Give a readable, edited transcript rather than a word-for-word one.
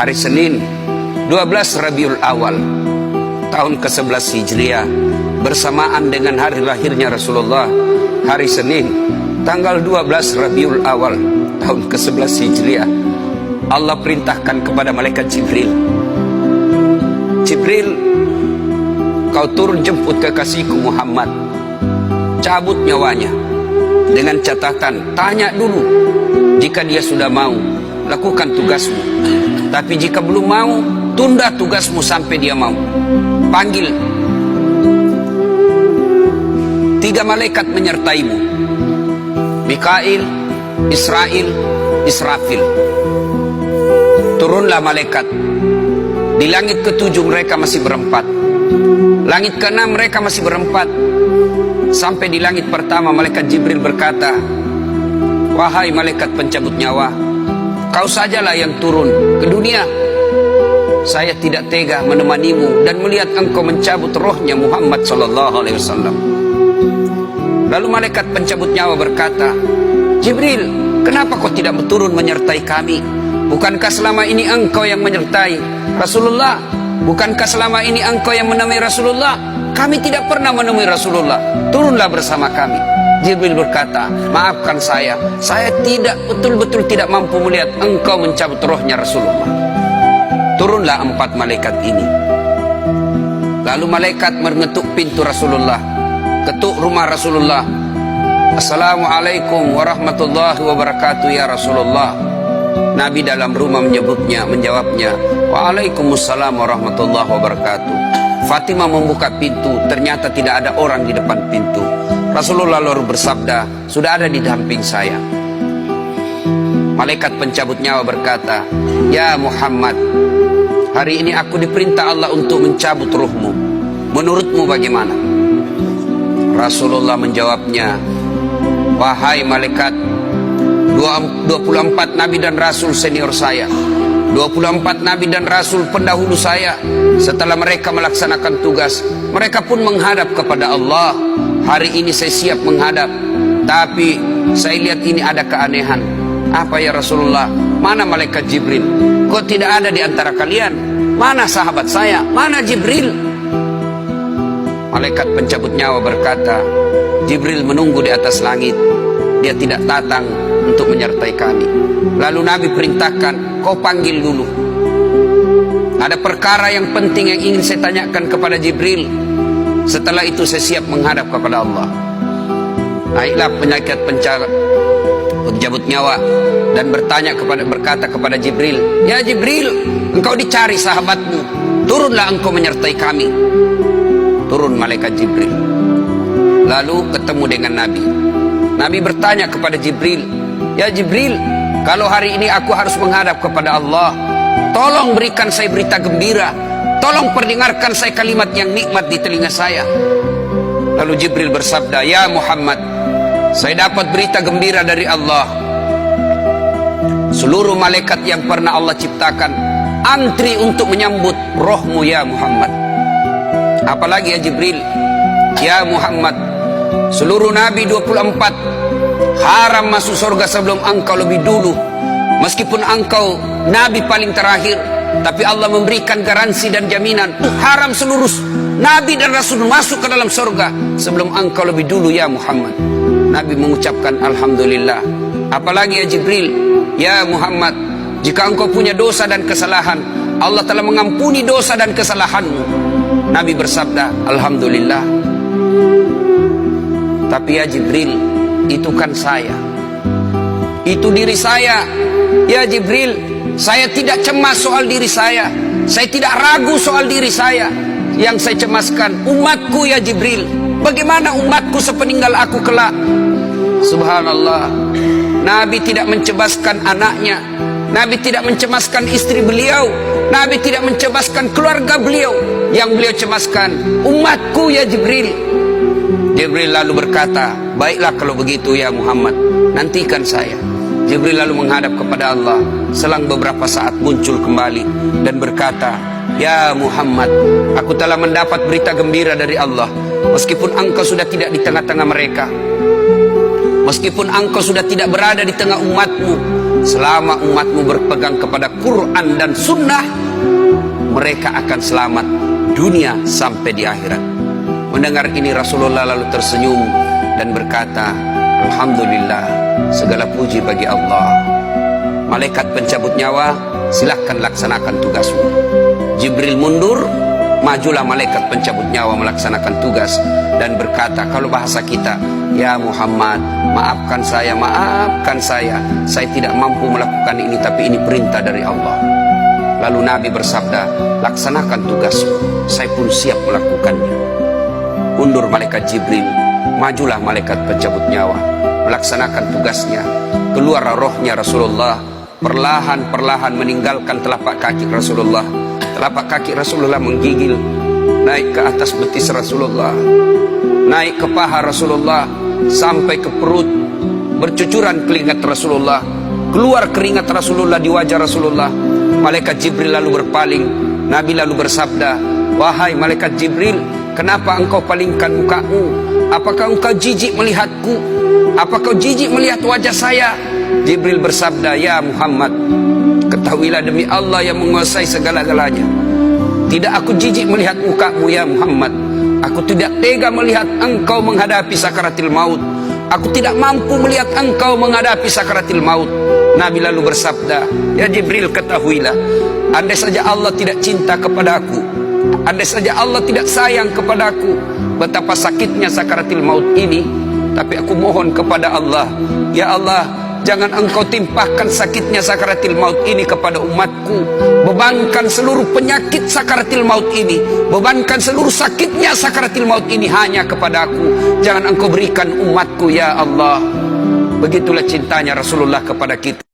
hari Senin 12 Rabiul Awal tahun ke-11 Hijriah, bersamaan dengan hari lahirnya Rasulullah, hari Senin tanggal 12 Rabiul Awal tahun ke-11 Hijriah, Allah perintahkan kepada malaikat Jibril, Jibril, kau turun jemput kekasihku Muhammad, cabut nyawanya, dengan catatan tanya dulu, jika dia sudah mau lakukan tugasmu, tapi jika belum mau tunda tugasmu sampai dia mau. Panggil 3 malaikat menyertaimu, Mikail, Israel, Israfil. Turunlah malaikat. Di langit ke-7 mereka masih berempat, langit ke-6 mereka masih berempat. Sampai di langit pertama malaikat Jibril berkata, wahai malaikat pencabut nyawa, kau sajalah yang turun ke dunia. Saya tidak tega menemanimu dan melihat engkau mencabut rohnya Muhammad SAW. Lalu malaikat pencabut nyawa berkata, Jibril, kenapa kau tidak turun menyertai kami? Bukankah selama ini engkau yang menyertai Rasulullah? Bukankah selama ini engkau yang menemui Rasulullah? Kami tidak pernah menemui Rasulullah. Turunlah bersama kami. Jibril berkata, maafkan saya tidak betul-betul tidak mampu melihat engkau mencabut rohnya Rasulullah. Turunlah 4 malaikat ini. Lalu malaikat mengetuk pintu Rasulullah, ketuk rumah Rasulullah. Assalamualaikum warahmatullahi wabarakatuh ya Rasulullah. Nabi dalam rumah menjawabnya, waalaikumsalam warahmatullahi wabarakatuh. Fatimah membuka pintu, ternyata tidak ada orang di depan pintu. Rasulullah lalu bersabda, sudah ada di samping saya. Malaikat pencabut nyawa berkata, ya Muhammad, hari ini aku diperintah Allah untuk mencabut ruhmu. Menurutmu bagaimana? Rasulullah menjawabnya, wahai malaikat, 24 nabi dan rasul senior saya, 24 nabi dan rasul pendahulu saya, setelah mereka melaksanakan tugas, mereka pun menghadap kepada Allah. Hari ini saya siap menghadap, tapi saya lihat ini ada keanehan. Apa ya Rasulullah? Mana malaikat Jibril? Kok tidak ada di antara kalian? Mana sahabat saya? Mana Jibril? Malaikat pencabut nyawa berkata, Jibril menunggu di atas langit. Dia tidak datang untuk menyertai kami. Lalu Nabi perintahkan, kau panggil dulu. Ada perkara yang penting yang ingin saya tanyakan kepada Jibril. Setelah itu saya siap menghadap kepada Allah. Naiklah malaikat pencabut nyawa dan berkata kepada Jibril, ya Jibril, engkau dicari sahabatmu, turunlah engkau menyertai kami. Turun malaikat Jibril. Lalu ketemu dengan Nabi. Nabi bertanya kepada Jibril, ya Jibril, kalau hari ini aku harus menghadap kepada Allah, tolong berikan saya berita gembira, tolong perdengarkan saya kalimat yang nikmat di telinga saya. Lalu Jibril bersabda, ya Muhammad, saya dapat berita gembira dari Allah. Seluruh malaikat yang pernah Allah ciptakan antri untuk menyambut rohmu ya Muhammad. Apalagi ya Jibril, ya Muhammad, seluruh nabi 24 haram masuk surga sebelum engkau lebih dulu. Meskipun engkau nabi paling terakhir, tapi Allah memberikan garansi dan jaminan haram seluruh nabi dan rasul masuk ke dalam surga sebelum engkau lebih dulu ya Muhammad. Nabi mengucapkan alhamdulillah. Apalagi ya Jibril, ya Muhammad, jika engkau punya dosa dan kesalahan, Allah telah mengampuni dosa dan kesalahanmu. Nabi bersabda alhamdulillah. Tapi ya Jibril, itu kan saya, itu diri saya. Ya Jibril, saya tidak cemas soal diri saya tidak ragu soal diri saya. Yang saya cemaskan umatku ya Jibril. Bagaimana umatku sepeninggal aku kelak? Subhanallah, Nabi tidak mencemaskan anaknya, Nabi tidak mencemaskan istri beliau, Nabi tidak mencemaskan keluarga beliau. Yang beliau cemaskan umatku ya Jibril. Jibril lalu berkata, baiklah kalau begitu ya Muhammad, nantikan saya. Jibril lalu menghadap kepada Allah. Selang beberapa saat muncul kembali dan berkata, ya Muhammad, aku telah mendapat berita gembira dari Allah. Meskipun engkau sudah tidak di tengah-tengah mereka, meskipun engkau sudah tidak berada di tengah umatmu, selama umatmu berpegang kepada Quran dan Sunnah, mereka akan selamat dunia sampai di akhirat. Mendengar ini Rasulullah lalu tersenyum dan berkata, Alhamdulillah, segala puji bagi Allah. Malaikat pencabut nyawa, silahkan laksanakan tugasmu. Jibril mundur, majulah malaikat pencabut nyawa melaksanakan tugas dan berkata, kalau bahasa kita, ya Muhammad, maafkan saya, saya tidak mampu melakukan ini, tapi ini perintah dari Allah. Lalu Nabi bersabda, laksanakan tugasmu, saya pun siap melakukannya. Mundur malaikat Jibril, majulah malaikat pencabut nyawa melaksanakan tugasnya. Keluar rohnya Rasulullah, perlahan-perlahan meninggalkan telapak kaki Rasulullah. Telapak kaki Rasulullah menggigil naik ke atas betis Rasulullah, naik ke paha Rasulullah, sampai ke perut. Bercucuran keringat Rasulullah, keluar keringat Rasulullah di wajah Rasulullah. Malaikat Jibril lalu berpaling. Nabi lalu bersabda, wahai malaikat Jibril, kenapa engkau palingkan mukamu? Apakah engkau jijik melihatku? Apakah jijik melihat wajah saya? Jibril bersabda, ya Muhammad, ketahuilah demi Allah yang menguasai segala-galanya, tidak aku jijik melihat mukamu ya Muhammad. Aku tidak tega melihat engkau menghadapi sakaratil maut. Aku tidak mampu melihat engkau menghadapi sakaratil maut. Nabi lalu bersabda, ya Jibril, ketahuilah, andai saja Allah tidak cinta kepada aku, andai saja Allah tidak sayang kepada aku, betapa sakitnya sakaratil maut ini, tapi aku mohon kepada Allah, ya Allah, jangan engkau timpahkan sakitnya sakaratil maut ini kepada umatku. Bebankan seluruh penyakit sakaratil maut ini, bebankan seluruh sakitnya sakaratil maut ini hanya kepada aku. Jangan engkau berikan umatku ya Allah. Begitulah cintanya Rasulullah kepada kita.